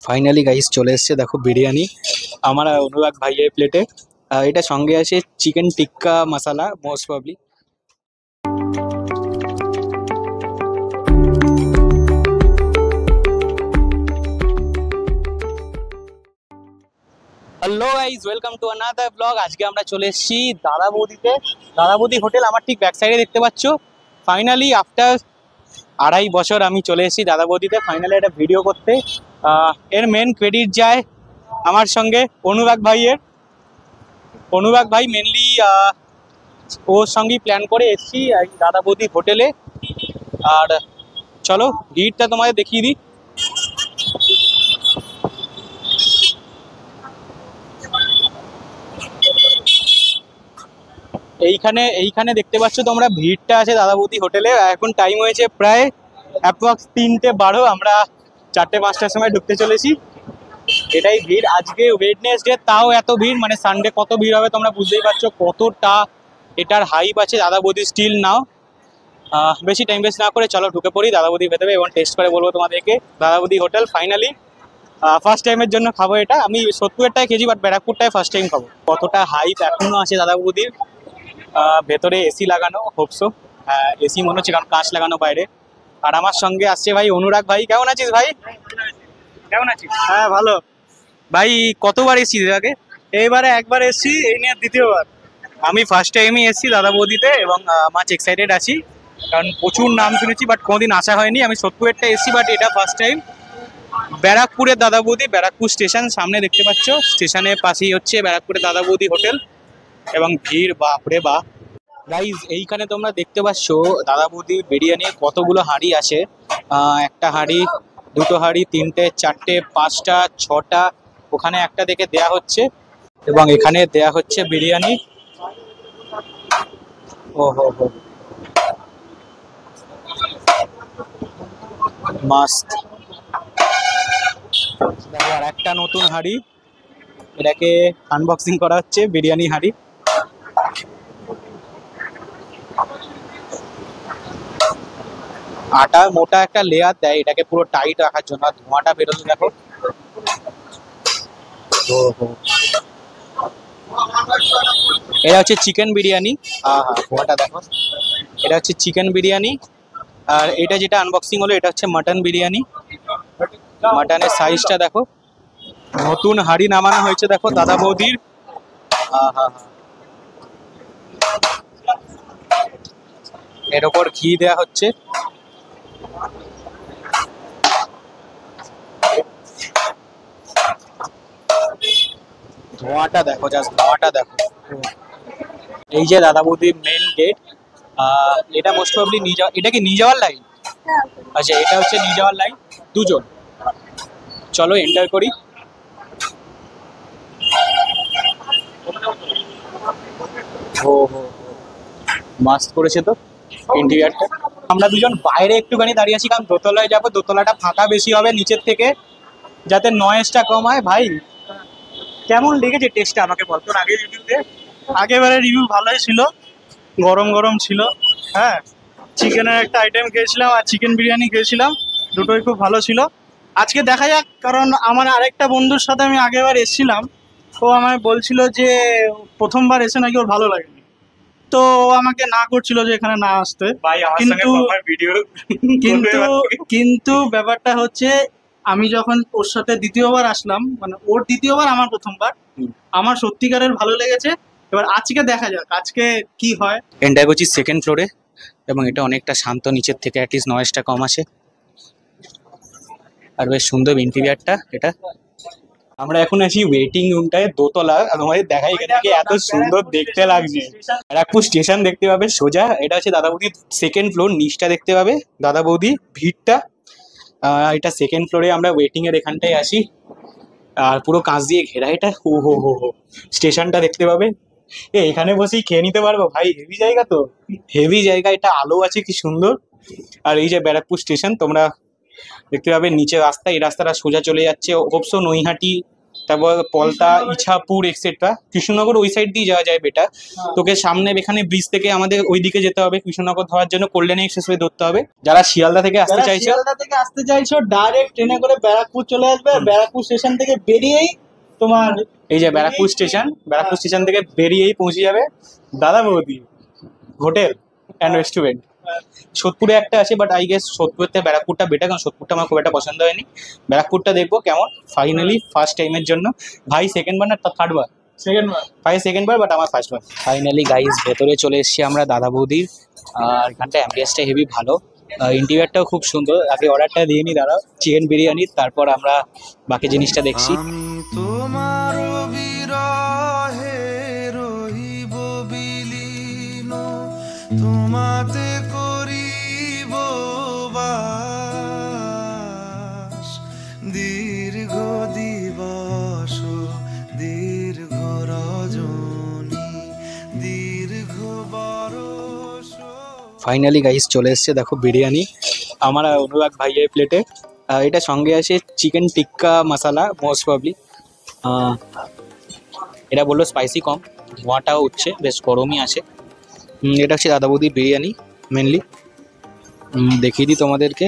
Finally guys চলে এসছে, দেখো বিরিয়ানি আমার অনুরাগ ভাইয়ের প্লেটে। এটা সঙ্গে আছে chicken tikka masala most probably. Hello guys, welcome to another blog. আজকে আমরা চলে এসেছি দাদা বৌদিতে। দাদা বৌদি হোটেল আমার ঠিক ব্যাক সাইডে দেখতে পাচ্ছ। ফাইনালি আফটার 2.5 বছর আমি চলে এসেছি দাদা বৌদিতে ফাইনালি একটা ভিডিও করতে। এর মেন ক্রেডিট যায় আমার সঙ্গে অনুরাগ ভাইয়ের। অনুরাগ ভাই মেনলি ওর সঙ্গেই প্ল্যান করে এসেছি দাদা বৌদি হোটেলে। আর চলো ভিড়টা তোমাদের দেখিয়ে দিই। এইখানে দেখতে পাচ্ছ তোমরা ভিড়টা আছে দাদা বৌদি হোটেলে। এখন টাইম হয়েছে প্রায় অ্যাপ্রক্স 3:12। আমরা 4টে-5টার সময় ঢুকতে চলেছি। এটাই ভিড় আজকে ওয়েডনেসডে, তাও এত ভিড়, মানে সানডে কত ভিড় হবে তোমরা বুঝতেই পারছো কতটা এটার হাইপ আছে দাদা বৌদি স্টিল নাও। বেশি টাইম ওয়েস্ট না করে চলো ঢুকে পড়ি দাদা বৌদি ভেতরে এবং টেস্ট করে বলবো তোমাদেরকে। দাদা বৌদি হোটেল ফাইনালি ফার্স্ট টাইমের জন্য খাবো এটা। আমি 70-টায় খেয়েছি, বাট ব্যারাকপুরটায় ফার্স্ট টাইম খাবো। কতটা হাইপ এখনো আছে দাদা বৌদির। ভেতরে এসি লাগানো, হোপসো এসি মনে হচ্ছে, কারণ কাঁচ লাগানো বাইরে। আর আমার সঙ্গে আসছে ভাই অনুরাগ ভাই। কেমন আছিস ভাই? কেমন আছিস? হ্যাঁ ভালো ভাই কতবার এসেছিস এর আগে? এইবারে একবার এসছি, এই নিয়ে দ্বিতীয়বার। আমি ফার্স্ট টাইমই এসেছি দাদা বৌদিতে এবং মাছ এক্সাইটেড আছি, কারণ প্রচুর নাম শুনেছি বাট কোনোদিন আসা হয়নি। আমি 70-টা এসেছি বাট এটা ফার্স্ট টাইম। ব্যারাকপুরের দাদা বৌদি, ব্যারাকপুর স্টেশন সামনে দেখতে পাচ্ছ, স্টেশনের পাশেই হচ্ছে ব্যারাকপুরের দাদা বৌদি হোটেল। এবং ভিড় বাপরে বাপ। গাইজ এইখানে তোমরা দেখতে পাচ্ছ দাদা বৌদি বিরিয়ানির কতগুলো হাঁড়ি আছে। একটা হাঁড়ি, দুটো হাঁড়ি, 3টে, 4টে, 5টা, 6টা, ওখানে একটা দেখে দেয়া হচ্ছে এবং এখানে দেয়া হচ্ছে বিরিয়ানি। ও হো হো, মাস্ত। দেখো আর একটা নতুন হাঁড়ি, এটাকে আনবক্সিং করা হচ্ছে, বিরিয়ানি হাঁড়ি। আটা মোটা একটা লেয়ার দেয় এটাকে পুরো টাইট রাখার জন্য, ধোঁয়াটা বেরোচ্ছে দেখো। এটা হচ্ছে চিকেন বিরিয়ানি। ধোঁয়াটা দেখো। এটা হচ্ছে চিকেন বিরিয়ানি। আর এটা যেটা আনবক্সিং হলো এটা হচ্ছে মাটন বিরিয়ানি। মাটনের সাইজটা দেখো। নতুন হাঁড়ি নামানো হয়েছে দেখো দাদা বৌদির। এর ওপর ঘি দেওয়া হচ্ছে। ধোঁয়াটা দেখো, জাস্ট ধোঁয়াটা দেখো। এই যে দাদা বৌদির মেন গেট। এটা মোস্ট প্রবলি এটা কি নিয়ে যাওয়ার লাইন? আচ্ছা, এটা হচ্ছে নিয়ে যাওয়ার লাইন, দুজন। চলো এন্টার করি। ও হো, মাস্ট করেছে তো ইন্টেরিয়ারটা। আমরা দুজন বাইরে একটুখানি দাঁড়িয়ে আছি, কারণ দোতলায় যাবো, দোতলাটা ফাঁকা বেশি হবে নিচের থেকে, যাতে নয়েজটা কম হয়। ভাই কেমন লেগেছে টেস্টটা আমাকে বল, তোর আগে রিভিউ দে। আগেবারে রিভিউ ভালোই ছিল, গরম গরম ছিল। হ্যাঁ, চিকেনের একটা আইটেম খেয়েছিলাম আর চিকেন বিরিয়ানি খেয়েছিলাম, দুটোই খুব ভালো ছিল। আজকে দেখা যাক, কারণ আমার আরেকটা বন্ধুর সাথে আমি আগেবার এসেছিলাম, ও আমায় বলছিল যে প্রথমবার এসে নাকি ওর ভালো লাগেনি, তো ও আমাকে না করছিল যে এখানে না আসতে। ভাই আমার সঙ্গে প্রপার ভিডিও কিন্তু কিন্তু ব্যাপারটা হচ্ছে, আমি যখন ওর সাথে দ্বিতীয়বার আসলাম, মানে ওর দ্বিতীয়বার আমার প্রথমবার, আমার সত্যিকারের ভালো লেগেছে। এবার আজকে দেখা যাক আজকে কি হয়। এন্টার করছি সেকেন্ড ফ্লোরে এবং এটা অনেকটা শান্ত, নিচের থেকে অ্যাটলিস্ট নয়েজটা কম আছে আর বেশ সুন্দর ইন্টেরিয়ারটা এটা। আমরা এখন আছি ওয়েটিং রুমটায়, দোতলা। তোমাদের দেখাই এখান থেকে এত সুন্দর দেখতে লাগছে। ব্যারাকপুর স্টেশন দেখতে পাবে সোজা। এটা হচ্ছে দাদা বৌদির সেকেন্ড ফ্লোর, নিচটা দেখতে পাবে দাদা বৌদি ভিড়টা। এটা সেকেন্ড ফ্লোরে, আমরা ওয়েটিং এর এখানটায় আসি। আর পুরো কাঁচ দিয়ে ঘেরা এটা। হো হো হো হো, স্টেশনটা দেখতে পাবে। এখানে বসেই খেয়ে নিতে পারবো ভাই, হেভি জায়গা তো, হেভি জায়গা। এটা আলো আছে কি সুন্দর। আর এই যে ব্যারাকপুর স্টেশন তোমরা দেখতে পাবে, নিচে রাস্তা, এই রাস্তাটা সোজা চলে যাচ্ছে হোপসো নৈহাটি তারপর পলতা, ইছাপুর এক্সেট্রা। কৃষ্ণনগর ওই সাইড দিয়ে যাওয়া যায় বেটার। তোকে সামনে এখানে ব্রিজ থেকে আমাদের ওই দিকে যেতে হবে, কৃষ্ণনগর ধরার জন্য কল্যাণী এক্সপ্রেসওয়ে ধরতে হবে। যারা শিয়ালদা থেকে আসতে যারা চাইছো, শিয়ালদা থেকে আসতে চাইছো ডাইরেক্ট ট্রেনে করে ব্যারাকপুর চলে আসবে, আর ব্যারাকপুর স্টেশন থেকে বেরিয়েই তোমার এই যে ব্যারাকপুর স্টেশন থেকে বেরিয়েই পৌঁছে যাবে দাদা বৌদি হোটেল অ্যান্ড রেস্টুরেন্ট। সোদপুরে একটা আছে, বাট আই গেস সোদপুর থেকে ব্যারাকপুরটা বেটার, কারণ সোদপুরটা আমার খুব একটা পছন্দ হয়নি। ব্যারাকপুরটা দেখবো কেমন। ফাইনালি ফার্স্ট টাইমের জন্য, ভাই সেকেন্ড বার না থার্ড বার, ভাই সেকেন্ড বার, বাট আমার ফার্স্ট বার। ফাইনালি গাইস ভেতরে চলে এসেছি আমরা দাদা বৌদির। আর এখানটা অ্যাম্বিয়েন্সটা হেভি ভালো, ইন্টেরিয়রটাও খুব সুন্দর। আগে অর্ডারটা দিয়ে নি দাঁড়াও, চিকেন বিরিয়ানি, তারপর আমরা বাকি জিনিসটা দেখছি। তোমার বিরহে রহিব বিলীন, তোমাতে করিব বাস, দীর্ঘ দিবস দীর্ঘ রজনী দীর্ঘ বরষ। ফাইনালি গাইস চলে এসছে, দেখো বিরিয়ানি আমার আর অনুরাগ ভাইয়ের প্লেটে। এটা সঙ্গে আছে চিকেন টিক্কা মশলা মোস্ট প্রবলি। এটা বললো স্পাইসি কম, ধোঁয়াটাও উঠছে, বেশ গরমই আছে। এটা হচ্ছে দাদা বৌদির বিরিয়ানি মেনলি। দেখিয়ে দিই তোমাদেরকে,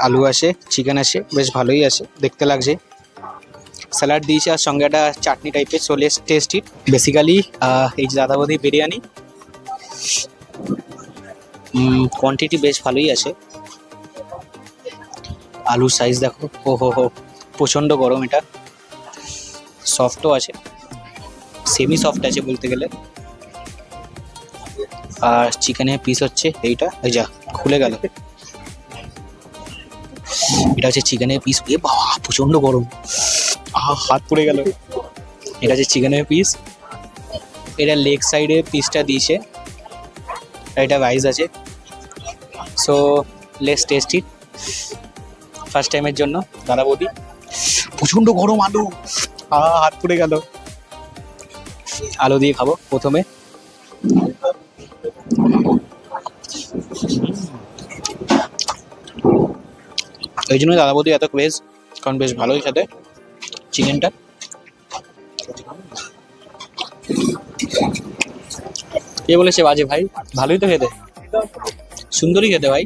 আলু আছে, চিকেন আছে, বেশ ভালোই আছে, দেখতে লাগছে। স্যালাড দিয়েছে আর সঙ্গে একটা চাটনি টাইপের, so let's test it. Basically এই যে দাদা বৌদির বিরিয়ানি কোয়ান্টিটি বেশ ভালোই আছে। আলুর সাইজ দেখো, ও হো প্রচণ্ড গরম। এটা সফটও আছে, সেমি সফট আছে বলতে গেলে। আর চিকেনের পিস হচ্ছে এইটা, এই যা খুলে গেল। এটা হচ্ছে চিকেনের পিস, এ বাবা প্রচণ্ড গরম, হাত পুড়ে গেল। এটা হচ্ছে চিকেনের পিস, এটা লেগ সাইডে পিসটা দিয়েছে, এটা রাইস আছে। So let's test it first টাইমের জন্য দাদা বৌদি। প্রচণ্ড গরম আলু, হাত পুড়ে গেল। আলু দিয়ে খাবো প্রথমে। এই জন্য দাদা বৌদি এত ক্রেজ, কারণ বেশ ভালোই খেতে চিকেনটা। কে বলেছে বাজে ভাই? ভালোই তো খেতে, সুন্দরই খেতে ভাই,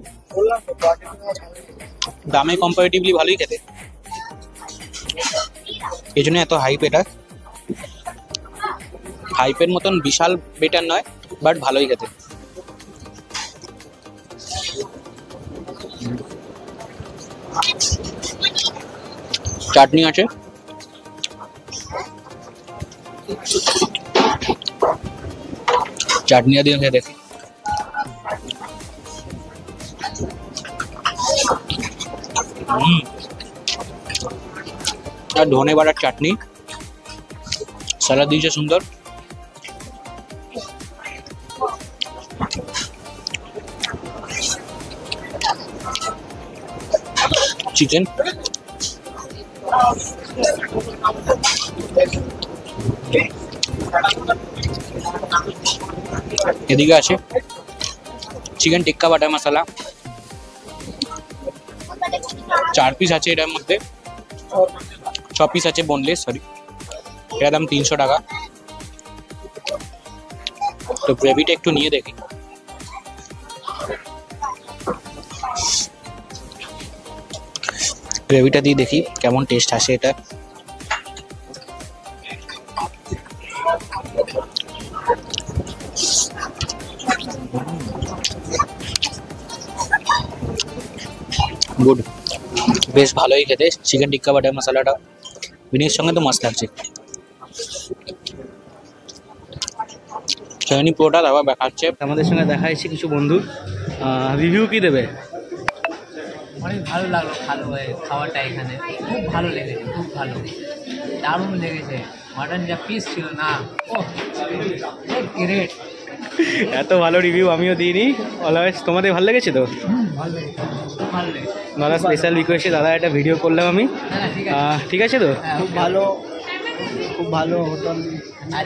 দামে কম্পারেটিভলি ভালোই খেতে। এই জন্য এত হাইপ। এটা হাইপের মতন বিশাল বেটার নয়, বাট ভালোই খেতে। চাটনি আছে, চাটনি দিয়ে খেয়ে দেখি। আর ধনে বাটার চাটনি, স্যালাড দিয়েছে সুন্দর। চিকেন এদিকে আছে চিকেন টিক্কা বাটার মশলা, 4 পিস আছে এটার মধ্যে, 6 পিস আছে বোনলেস, সরি। এটার দাম 300 টাকা। তো গ্রেভিটা একটু নিয়ে দেখি। গ্রেভিটা দিয়ে দেখি কেমন টেস্ট আসে এটা। গুড, বেশ ভালোই খেতে চিকেন টিক্কা বাটার মশলাটা। বিরিয়ানির সঙ্গে তো মাছ লাগছে। চাইনি পুরোটা আবার দেখাচ্ছে। আমাদের সঙ্গে দেখা হয়েছে কিছু বন্ধু, রিভিউ কি দেবে? অনেক ভালো লাগলো খাওয়াটা, এখানে খুব ভালো লেগেছে, খুব ভালো, দারুণ লেগেছে। মাটন যা পিস ছিল না, ও গ্রেট। এত ভালো রিভিউ আমিও দিইনি। অলওয়েজ তোমাদের ভালো লেগেছে তো? ভালো লেগেছে, খুব ভালো লেগেছে। দাদা স্পেশাল রিকোয়েস্টে দাদা একটা ভিডিও করলাম আমি। হ্যাঁ ঠিক আছে, ঠিক আছে তো? হ্যাঁ, খুব ভালো, খুব ভালো হোটেল। আর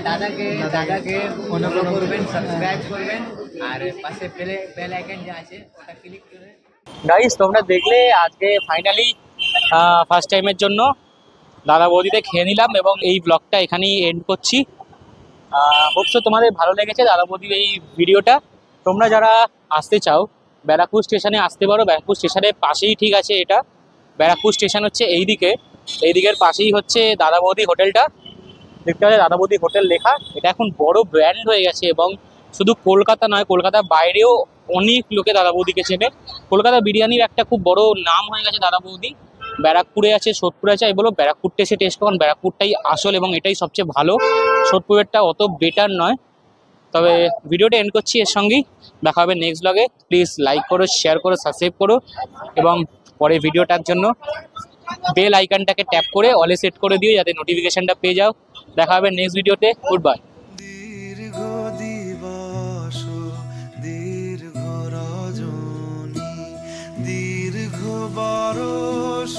দাদাকে ফলো করবেন, সাবস্ক্রাইব করবেন, আর পাশে বেল আইকন যা আছে ওটা ক্লিক করে। গাইস তোমরা দেখলে আজকে ফাইনালি ফার্স্ট টাইমের জন্য দাদা বৌদিতে খেয়ে নিলাম এবং এই ব্লগটা এখানেই এন্ড করছি। হোপসো তোমাদের ভালো লেগেছে দাদা বৌদির এই ভিডিওটা। তোমরা যারা আসতে চাও ব্যারাকপুর স্টেশনে আসতে পারো। ব্যারাকপুর স্টেশনের পাশেই ঠিক আছে এটা। ব্যারাকপুর স্টেশন হচ্ছে এই দিকের পাশেই হচ্ছে দাদা বৌদি হোটেলটা। দেখতে পাচ্ছি দাদা বৌদি হোটেল লেখা। এটা এখন বড় ব্র্যান্ড হয়ে গেছে এবং শুধু কলকাতা নয়, কলকাতার বাইরেও অনেক লোকে দাদা বৌদিকে চেনে। কলকাতা বিরিয়ানির একটা খুব বড় নাম হয়ে গেছে দাদা বৌদি। ব্যারাকপুরে আছে, সোদপুরে আছে। আমি বলবো ব্যারাকপুরটা এসে টেস্ট করুন, ব্যারাকপুরটাই আসল এবং এটাই সবচেয়ে ভালো। সোদপুরেরটা অত বেটার নয়। তবে ভিডিওটা এন্ড করছি এর সঙ্গেই। দেখা হবে নেক্সট ব্লগে। প্লিজ লাইক করো, শেয়ার করো, সাবস্ক্রাইব করো এবং পরে ভিডিওটার জন্য বেল আইকনটাকে ট্যাপ করে অলে সেট করে দিও যাতে নোটিফিকেশনটা পেয়ে যাও। দেখা হবে নেক্সট ভিডিওতে। Good bye. দীর্ঘ দিবস দীর্ঘ রজনী দীর্ঘ বরষ